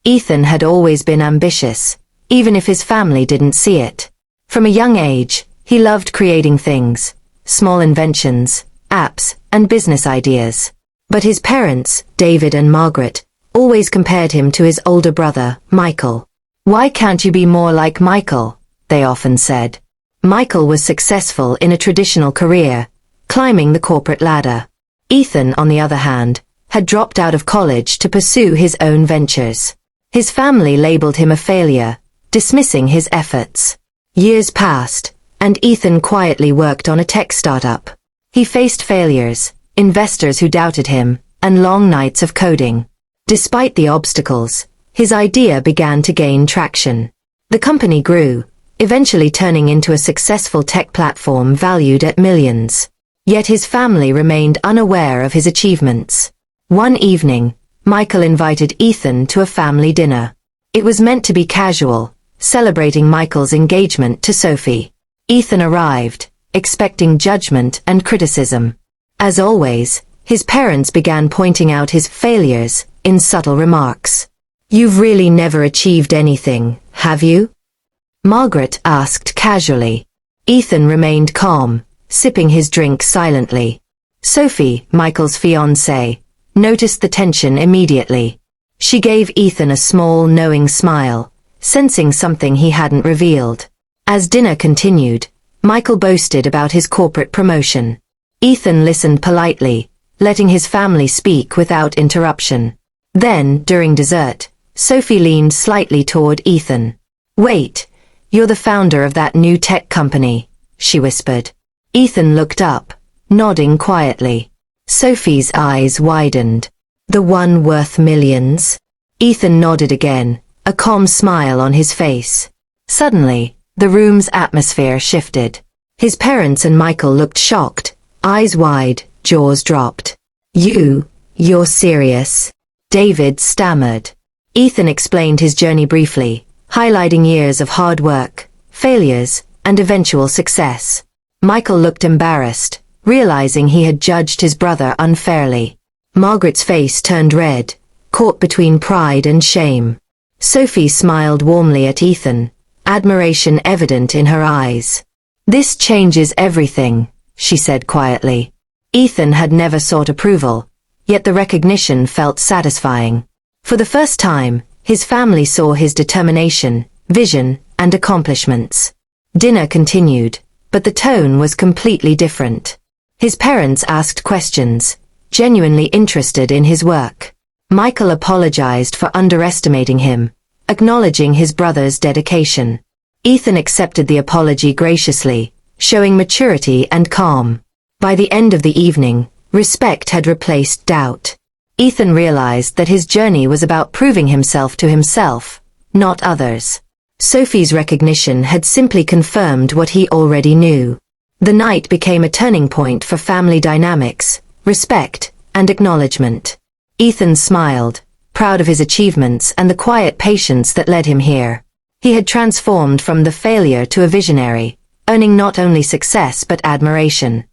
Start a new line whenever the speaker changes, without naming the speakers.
Ethan had always been ambitious, even if his family didn't see it. From a young age, he loved creating things, small inventions, apps, and business ideas. But his parents, David and Margaret, always compared him to his older brother, Michael. "Why can't you be more like Michael?" they often said. Michael was successful in a traditional career, climbing the corporate ladder. Ethan, on the other hand, had dropped out of college to pursue his own ventures. His family labeled him a failure, dismissing his efforts. Years passed, and Ethan quietly worked on a tech startup. He faced failures, investors who doubted him, and long nights of coding. Despite the obstacles, his idea began to gain traction. The company grew, eventually turning into a successful tech platform valued at millions. Yet his family remained unaware of his achievements. One evening, Michael invited Ethan to a family dinner. It was meant to be casual, celebrating Michael's engagement to Sophie. Ethan arrived, expecting judgment and criticism. As always, his parents began pointing out his failures in subtle remarks. "You've really never achieved anything, have you?" Margaret asked casually. Ethan remained calm, sipping his drink silently. Sophie, Michael's fiancée, noticed the tension immediately. She gave Ethan a small, knowing smile, sensing something he hadn't revealed. As dinner continued, Michael boasted about his corporate promotion. Ethan listened politely, letting his family speak without interruption. Then, during dessert, Sophie leaned slightly toward Ethan. "Wait, you're the founder of that new tech company," she whispered. Ethan looked up, nodding quietly. Sophie's eyes widened. "The one worth millions?" Ethan nodded again, a calm smile on his face. Suddenly, the room's atmosphere shifted. His parents and Michael looked shocked, eyes wide, jaws dropped. You're serious?" David stammered. Ethan explained his journey briefly, highlighting years of hard work, failures, and eventual success. Michael looked embarrassed, realizing he had judged his brother unfairly. Margaret's face turned red, caught between pride and shame. Sophie smiled warmly at Ethan, admiration evident in her eyes. "This changes everything," she said quietly. Ethan had never sought approval, yet the recognition felt satisfying. For the first time, his family saw his determination, vision, and accomplishments. Dinner continued, but the tone was completely different. His parents asked questions, genuinely interested in his work. Michael apologized for underestimating him, acknowledging his brother's dedication. Ethan accepted the apology graciously, showing maturity and calm. By the end of the evening, respect had replaced doubt. Ethan realized that his journey was about proving himself to himself, not others. Sophie's recognition had simply confirmed what he already knew. The night became a turning point for family dynamics, respect, and acknowledgement. Ethan smiled, proud of his achievements and the quiet patience that led him here. He had transformed from the failure to a visionary, earning not only success but admiration.